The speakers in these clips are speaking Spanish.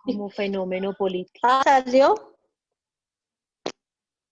como fenómeno político. ¿Salió?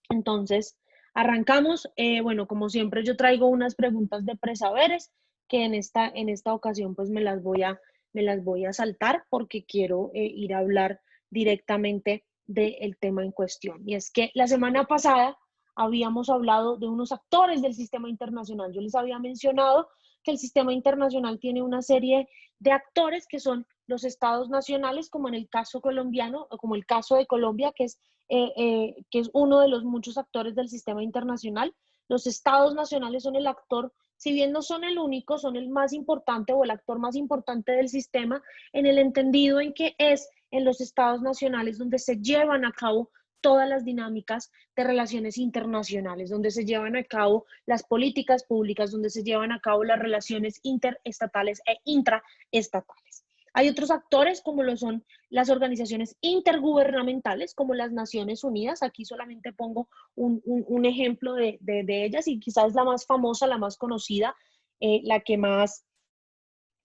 Entonces, arrancamos. Bueno, como siempre, yo traigo unas preguntas de presaberes que en esta ocasión pues me las voy a saltar porque quiero ir a hablar directamente del tema en cuestión. Y es que la semana pasada habíamos hablado de unos actores del sistema internacional. Yo les había mencionado que el sistema internacional tiene una serie de actores que son los estados nacionales, como en el caso colombiano, o como el caso de Colombia, que es uno de los muchos actores del sistema internacional. Los estados nacionales son el actor, si bien no son el único, son el más importante o el actor más importante del sistema, en el entendido en que es en los estados nacionales donde se llevan a cabo todas las dinámicas de relaciones internacionales, donde se llevan a cabo las políticas públicas, donde se llevan a cabo las relaciones interestatales e intraestatales. Hay otros actores como lo son las organizaciones intergubernamentales, como las Naciones Unidas. Aquí solamente pongo un ejemplo de ellas y quizás la más famosa, la más conocida, la que más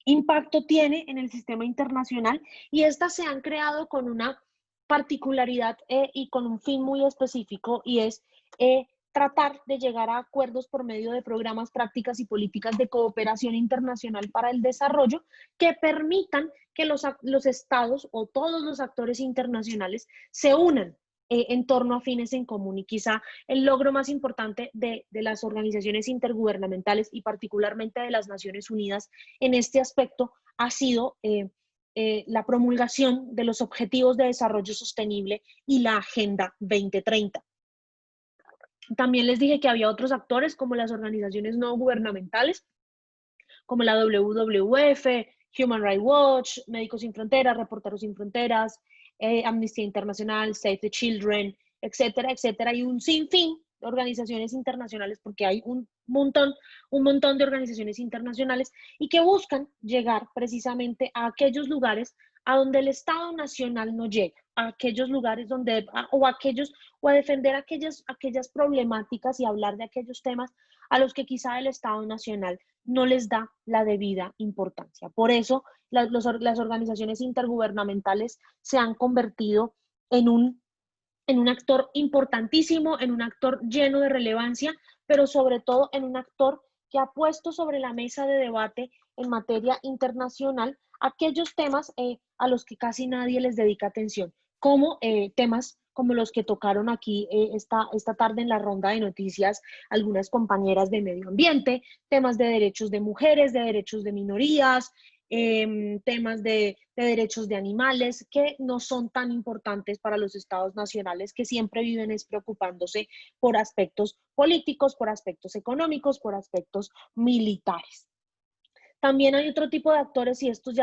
impacto tiene en el sistema internacional, y estas se han creado con una particularidad y con un fin muy específico, y es tratar de llegar a acuerdos por medio de programas, prácticas y políticas de cooperación internacional para el desarrollo que permitan que los estados o todos los actores internacionales se unan en torno a fines en común. Y quizá el logro más importante de las organizaciones intergubernamentales y particularmente de las Naciones Unidas en este aspecto ha sido la promulgación de los Objetivos de Desarrollo Sostenible y la Agenda 2030. También les dije que había otros actores como las organizaciones no gubernamentales, como la WWF, Human Rights Watch, Médicos Sin Fronteras, Reporteros Sin Fronteras, Amnistía Internacional, Save the Children, etcétera, etcétera, y un sinfín de organizaciones internacionales, porque hay un montón de organizaciones internacionales y que buscan llegar precisamente a aquellos lugares a donde el Estado Nacional no llega, a aquellos lugares donde, o a defender aquellas problemáticas y hablar de aquellos temas a los que quizá el Estado Nacional no les da la debida importancia. Por eso las organizaciones intergubernamentales se han convertido en un actor importantísimo, en un actor lleno de relevancia, pero sobre todo en un actor que ha puesto sobre la mesa de debate en materia internacional aquellos temas a los que casi nadie les dedica atención, como temas como los que tocaron aquí esta tarde en la ronda de noticias algunas compañeras de medio ambiente, temas de derechos de mujeres, de derechos de minorías, temas de derechos de animales, que no son tan importantes para los estados nacionales, que siempre viven es preocupándose por aspectos políticos, por aspectos económicos, por aspectos militares. También hay otro tipo de actores y estos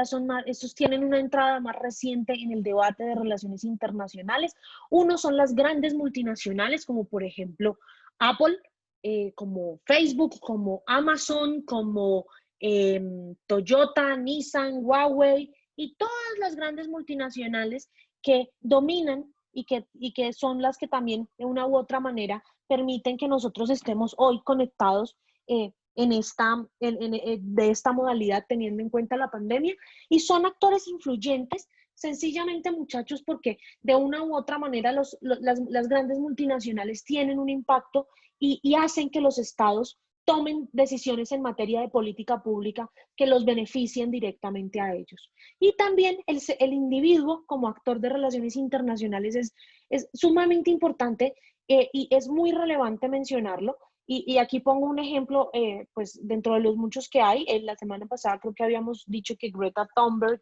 tienen una entrada más reciente en el debate de relaciones internacionales. Uno son las grandes multinacionales, como por ejemplo Apple, como Facebook, como Amazon, como Toyota, Nissan, Huawei y todas las grandes multinacionales que dominan y que son las que también de una u otra manera permiten que nosotros estemos hoy conectados de esta modalidad, teniendo en cuenta la pandemia, y son actores influyentes, sencillamente, muchachos, porque de una u otra manera las grandes multinacionales tienen un impacto y hacen que los estados tomen decisiones en materia de política pública que los beneficien directamente a ellos. Y también el individuo como actor de relaciones internacionales es sumamente importante y es muy relevante mencionarlo. Y aquí pongo un ejemplo, pues dentro de los muchos que hay. La semana pasada creo que habíamos dicho que Greta Thunberg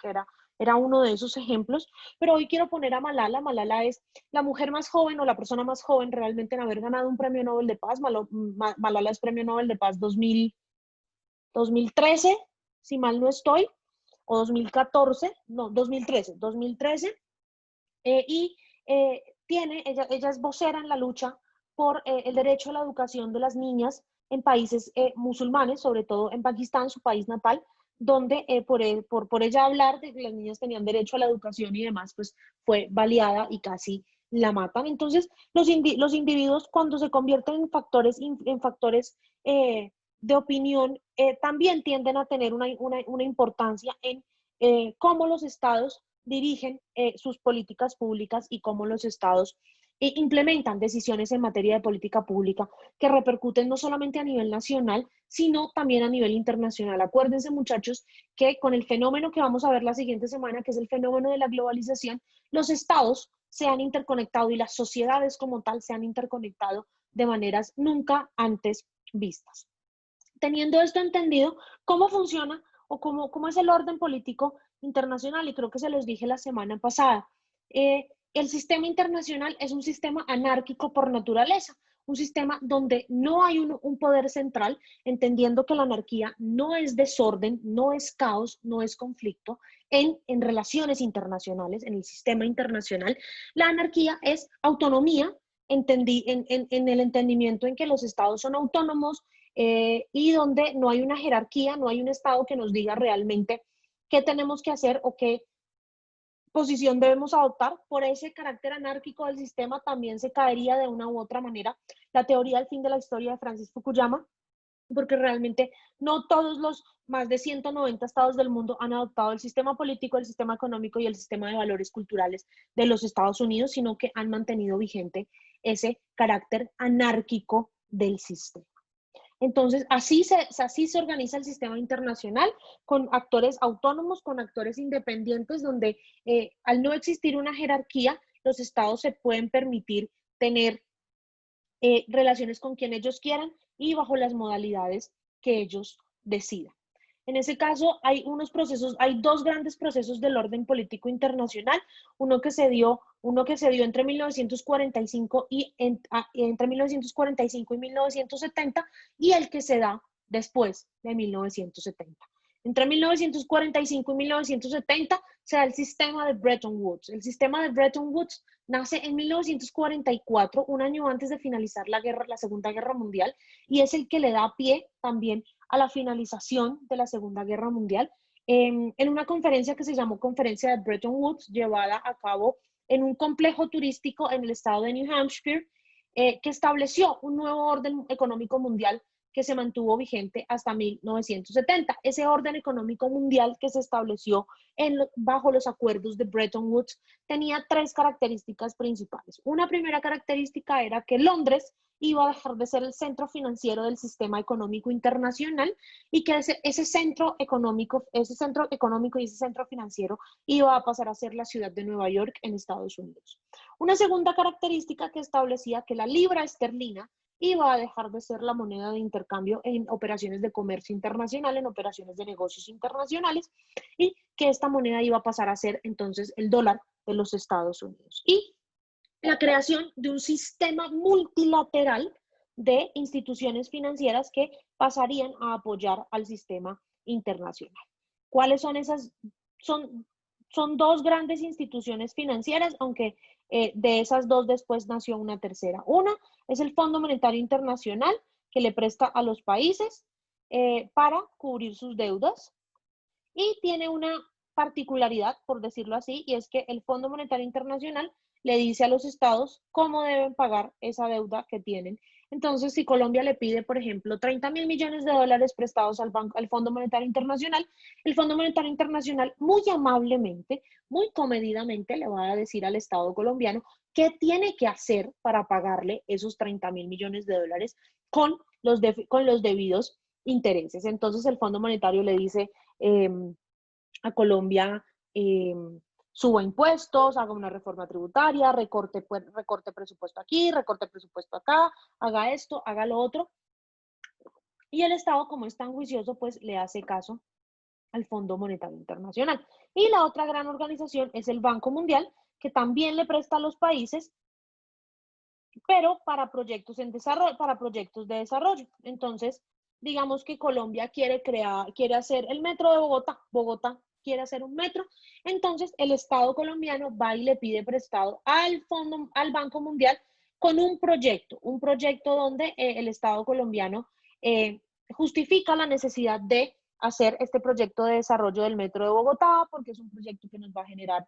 era uno de esos ejemplos, pero hoy quiero poner a Malala. Malala es la mujer más joven o la persona más joven realmente en haber ganado un premio Nobel de Paz. Malala es premio Nobel de Paz 2013, si mal no estoy, o 2014, no, 2013, y ella es vocera en la lucha por el derecho a la educación de las niñas en países musulmanes, sobre todo en Pakistán, su país natal, donde por ella hablar de que las niñas tenían derecho a la educación y demás, pues fue baleada y casi la matan. Entonces, los individuos cuando se convierten en factores de opinión, también tienden a tener una importancia en cómo los estados dirigen sus políticas públicas y cómo los estados implementan decisiones en materia de política pública que repercuten no solamente a nivel nacional, sino también a nivel internacional. Acuérdense, muchachos, que con el fenómeno que vamos a ver la siguiente semana, que es el fenómeno de la globalización, los estados se han interconectado y las sociedades como tal se han interconectado de maneras nunca antes vistas. Teniendo esto entendido, ¿cómo funciona o cómo es el orden político internacional? Y creo que se los dije la semana pasada. El sistema internacional es un sistema anárquico por naturaleza, un sistema donde no hay un poder central, entendiendo que la anarquía no es desorden, no es caos, no es conflicto en relaciones internacionales, en el sistema internacional. La anarquía es autonomía, en el entendimiento en que los estados son autónomos, y donde no hay una jerarquía, no hay un Estado que nos diga realmente qué tenemos que hacer o qué posición debemos adoptar. Por ese carácter anárquico del sistema también se caería de una u otra manera la teoría del fin de la historia de Francis Fukuyama, porque realmente no todos los más de 190 estados del mundo han adoptado el sistema político, el sistema económico y el sistema de valores culturales de los Estados Unidos, sino que han mantenido vigente ese carácter anárquico del sistema. Entonces, así se organiza el sistema internacional, con actores autónomos, con actores independientes, donde al no existir una jerarquía, los estados se pueden permitir tener relaciones con quien ellos quieran y bajo las modalidades que ellos decidan. En ese caso, hay dos grandes procesos del orden político internacional, uno que se dio entre 1945 entre 1945 y 1970, y el que se da después de 1970. Entre 1945 y 1970 se da el sistema de Bretton Woods. El sistema de Bretton Woods nace en 1944, un año antes de finalizar la Segunda Guerra Mundial, y es el que le da pie también a la finalización de la Segunda Guerra Mundial, en una conferencia que se llamó Conferencia de Bretton Woods, llevada a cabo en un complejo turístico en el estado de New Hampshire, que estableció un nuevo orden económico mundial que se mantuvo vigente hasta 1970. Ese orden económico mundial que se estableció bajo los acuerdos de Bretton Woods tenía tres características principales. Una primera característica era que Londres iba a dejar de ser el centro financiero del sistema económico internacional, y que ese centro económico y ese centro financiero iba a pasar a ser la ciudad de Nueva York en Estados Unidos. Una segunda característica que establecía que la libra esterlina iba a dejar de ser la moneda de intercambio en operaciones de comercio internacional, en operaciones de negocios internacionales, y que esta moneda iba a pasar a ser entonces el dólar de los Estados Unidos. Y la creación de un sistema multilateral de instituciones financieras que pasarían a apoyar al sistema internacional. ¿Cuáles son esas? Son dos grandes instituciones financieras, aunque de esas dos después nació una tercera. Una es el Fondo Monetario Internacional, que le presta a los países para cubrir sus deudas, y tiene una particularidad, por decirlo así, y es que el Fondo Monetario Internacional le dice a los estados cómo deben pagar esa deuda que tienen. Entonces, si Colombia le pide, por ejemplo, 30.000 millones de dólares prestados al Fondo Monetario Internacional, el Fondo Monetario Internacional muy amablemente, muy comedidamente le va a decir al Estado colombiano qué tiene que hacer para pagarle esos 30.000 millones de dólares con los debidos intereses. Entonces, el Fondo Monetario le dice a Colombia, suba impuestos, haga una reforma tributaria, recorte presupuesto aquí, recorte presupuesto acá, haga esto, haga lo otro. Y el Estado, como es tan juicioso, pues le hace caso al Fondo Monetario Internacional. Y la otra gran organización es el Banco Mundial, que también le presta a los países, pero para proyectos de desarrollo. Entonces, digamos que Colombia quiere hacer el metro de Bogotá quiere hacer un metro, entonces el Estado colombiano va y le pide prestado al Banco Mundial con un proyecto donde el Estado colombiano justifica la necesidad de hacer este proyecto de desarrollo del metro de Bogotá, porque es un proyecto que nos va a generar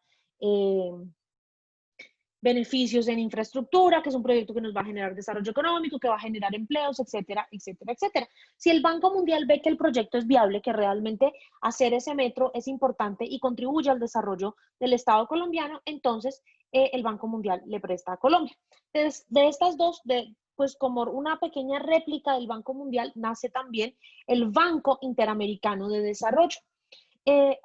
beneficios en infraestructura, que es un proyecto que nos va a generar desarrollo económico, que va a generar empleos, etcétera, etcétera, etcétera. Si el Banco Mundial ve que el proyecto es viable, que realmente hacer ese metro es importante y contribuye al desarrollo del Estado colombiano, entonces el Banco Mundial le presta a Colombia. Entonces, de estas dos, pues como una pequeña réplica del Banco Mundial, nace también el Banco Interamericano de Desarrollo.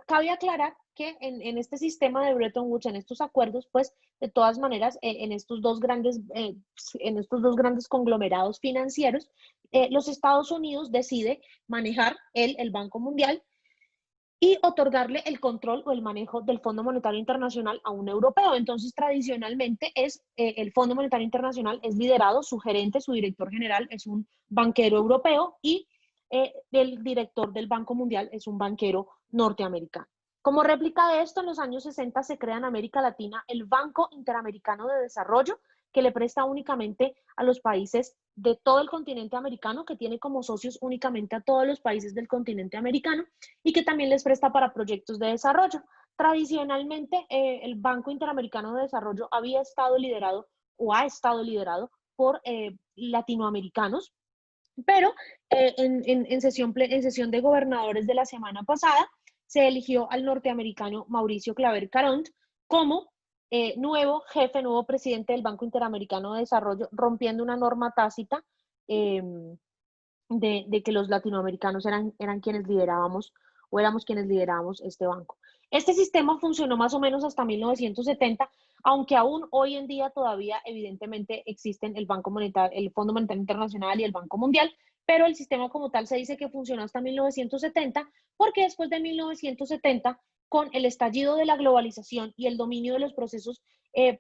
Cabe aclarar que este sistema de Bretton Woods, en estos acuerdos, pues de todas maneras, en estos dos grandes conglomerados financieros, los Estados Unidos decide manejar el Banco Mundial y otorgarle el control o el manejo del Fondo Monetario Internacional a un europeo. Entonces, tradicionalmente el Fondo Monetario Internacional es liderado, su gerente, su director general es un banquero europeo y el director del Banco Mundial es un banquero norteamericano. Como réplica de esto, en los años 60 se crea en América Latina el Banco Interamericano de Desarrollo, que le presta únicamente a los países de todo el continente americano, que tiene como socios únicamente a todos los países del continente americano y que también les presta para proyectos de desarrollo. Tradicionalmente, el Banco Interamericano de Desarrollo había estado liderado o ha estado liderado por latinoamericanos, pero en sesión de gobernadores de la semana pasada se eligió al norteamericano Mauricio Claver Caront como nuevo jefe, nuevo presidente del Banco Interamericano de Desarrollo, rompiendo una norma tácita eh, de que los latinoamericanos eran quienes liderábamos o éramos quienes liderábamos este banco. Este sistema funcionó más o menos hasta 1970, aunque aún hoy en día todavía evidentemente existen el Banco Monetario, el Fondo Monetario Internacional y el Banco Mundial, pero el sistema como tal se dice que funcionó hasta 1970, porque después de 1970, con el estallido de la globalización y el dominio de los procesos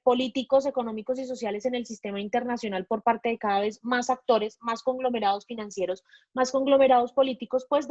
políticos, económicos y sociales en el sistema internacional por parte de cada vez más actores, más conglomerados financieros, más conglomerados políticos, pues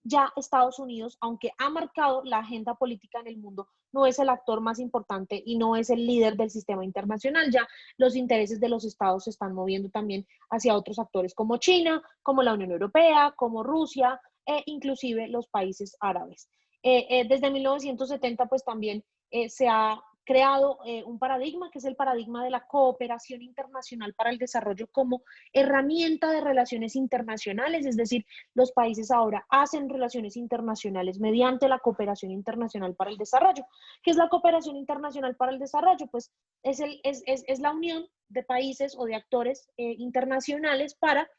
ya Estados Unidos, aunque ha marcado la agenda política en el mundo, no es el actor más importante y no es el líder del sistema internacional. Ya los intereses de los estados se están moviendo también hacia otros actores como China, como la Unión Europea, como Rusia e inclusive los países árabes. Desde 1970 pues también se ha creado un paradigma que es el paradigma de la cooperación internacional para el desarrollo como herramienta de relaciones internacionales, es decir, los países ahora hacen relaciones internacionales mediante la cooperación internacional para el desarrollo. ¿Qué es la cooperación internacional para el desarrollo? Pues es la unión de países o de actores internacionales para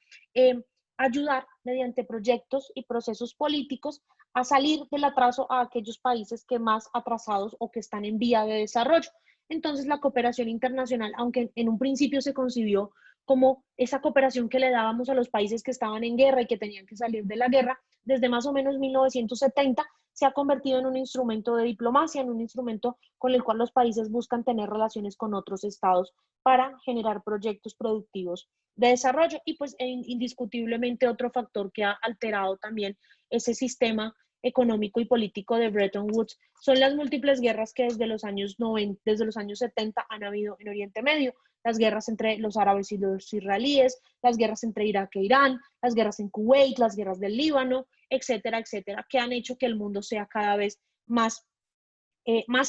ayudar mediante proyectos y procesos políticos a salir del atraso a aquellos países que más atrasados o que están en vía de desarrollo. Entonces, la cooperación internacional, aunque en un principio se concibió como esa cooperación que le dábamos a los países que estaban en guerra y que tenían que salir de la guerra, desde más o menos 1970 se ha convertido en un instrumento de diplomacia, en un instrumento con el cual los países buscan tener relaciones con otros estados para generar proyectos productivos de desarrollo. Y pues indiscutiblemente otro factor que ha alterado también ese sistema económico y político de Bretton Woods son las múltiples guerras que desde los años 90, desde los años 70 han habido en Oriente Medio, las guerras entre los árabes y los israelíes, las guerras entre Irak e Irán, las guerras en Kuwait, las guerras del Líbano, etcétera, etcétera, que han hecho que el mundo sea cada vez más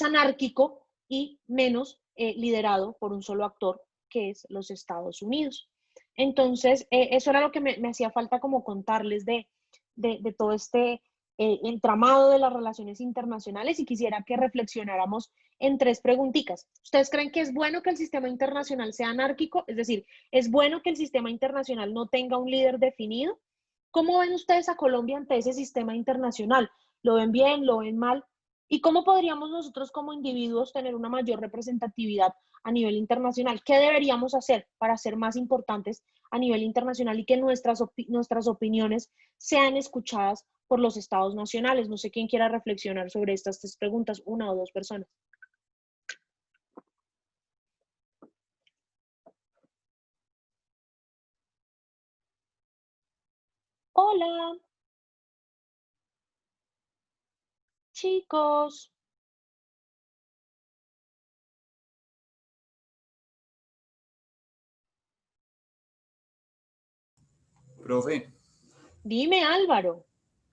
anárquico y menos liderado por un solo actor, que es los Estados Unidos. Entonces, eso era lo que me hacía falta como contarles de todo este entramado de las relaciones internacionales y quisiera que reflexionáramos en tres preguntitas. ¿Ustedes creen que es bueno que el sistema internacional sea anárquico? Es decir, ¿es bueno que el sistema internacional no tenga un líder definido? ¿Cómo ven ustedes a Colombia ante ese sistema internacional? ¿Lo ven bien? ¿Lo ven mal? ¿Y cómo podríamos nosotros como individuos tener una mayor representatividad a nivel internacional? ¿Qué deberíamos hacer para ser más importantes a nivel internacional y que nuestras opiniones sean escuchadas por los estados nacionales? No sé quién quiera reflexionar sobre estas tres preguntas, una o dos personas. Hola, chicos. Profe, Dime, Álvaro.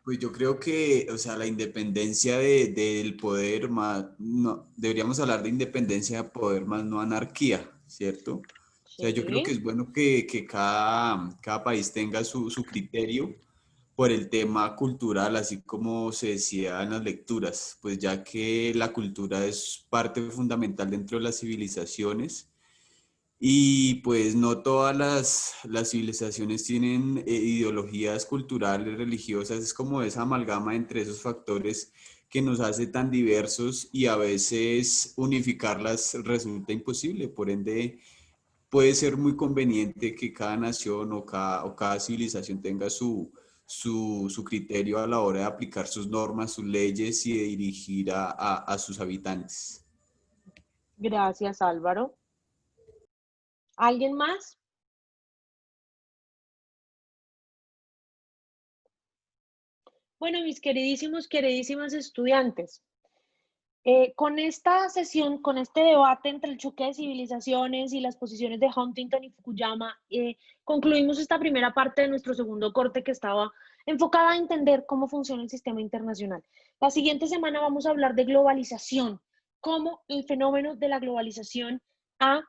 Pues yo creo que, o sea, la independencia del poder más, no, deberíamos hablar de independencia de poder más no anarquía, ¿cierto? O sea, yo creo que Sí, es bueno que cada país tenga su criterio por el tema cultural, así como se decía en las lecturas, pues ya que la cultura es parte fundamental dentro de las civilizaciones y pues no todas las civilizaciones tienen ideologías culturales, religiosas, es como esa amalgama entre esos factores que nos hace tan diversos y a veces unificarlas resulta imposible. Por ende, puede ser muy conveniente que cada nación o cada civilización tenga su criterio a la hora de aplicar sus normas, sus leyes y de dirigir a sus habitantes. gracias Álvaro. ¿Alguien más? Bueno, mis queridísimos, queridísimas estudiantes, con esta sesión, con este debate entre el choque de civilizaciones y las posiciones de Huntington y Fukuyama, concluimos esta primera parte de nuestro segundo corte que estaba enfocada a entender cómo funciona el sistema internacional. La siguiente semana vamos a hablar de globalización, cómo el fenómeno de la globalización ha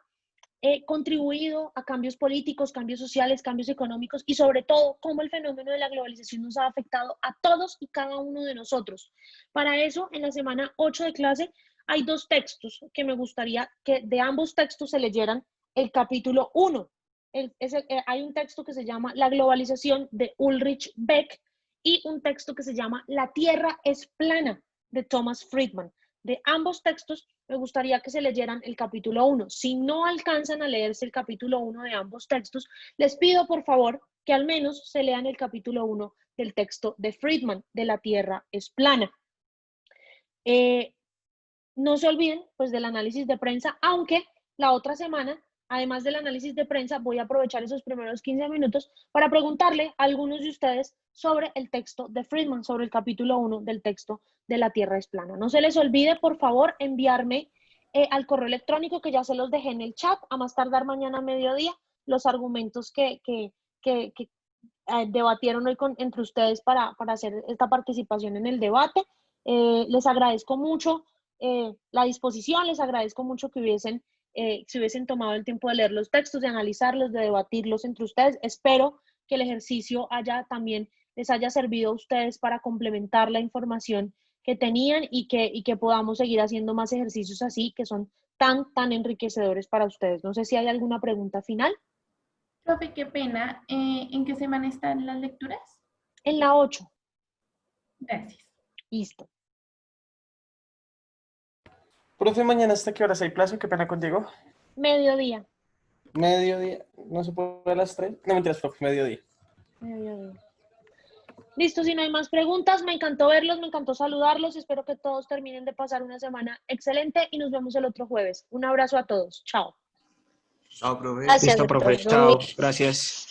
contribuido a cambios políticos, cambios sociales, cambios económicos y sobre todo cómo el fenómeno de la globalización nos ha afectado a todos y cada uno de nosotros. Para eso, en la semana 8 de clase hay dos textos que me gustaría que de ambos textos se leyeran el capítulo 1. Hay un texto que se llama La globalización de Ulrich Beck y un texto que se llama La Tierra es plana de Thomas Friedman. De ambos textos me gustaría que se leyeran el capítulo 1. Si no alcanzan a leerse el capítulo 1 de ambos textos, les pido por favor que al menos se lean el capítulo 1 del texto de Friedman, de La Tierra es plana. Eh, no se olviden pues del análisis de prensa, aunque la otra semana, además del análisis de prensa, voy a aprovechar esos primeros 15 minutos para preguntarle a algunos de ustedes sobre el texto de Friedman, sobre el capítulo 1 del texto de La Tierra es plana. No se les olvide, por favor, enviarme al correo electrónico que ya se los dejé en el chat, a más tardar mañana a mediodía, los argumentos que debatieron hoy entre ustedes para hacer esta participación en el debate. Les agradezco mucho la disposición, les agradezco mucho que se hubiesen tomado el tiempo de leer los textos, de analizarlos, de debatirlos entre ustedes. Espero que el ejercicio les haya servido a ustedes para complementar la información que tenían y que podamos seguir haciendo más ejercicios así, que son tan enriquecedores para ustedes. No sé si hay alguna pregunta final. Profe, qué pena. ¿En qué semana están las lecturas? En la 8. Gracias. Listo. Profe, mañana hasta qué horas hay plazo, qué pena contigo. Mediodía. Mediodía, no se puede a las 3. No mentiras, profe, mediodía. Mediodía. Listo, si no hay más preguntas, me encantó verlos, me encantó saludarlos. Espero que todos terminen de pasar una semana excelente y nos vemos el otro jueves. Un abrazo a todos. Chao. Chao, profe. Gracias, Listo, profe. doctor. Chao. Gracias.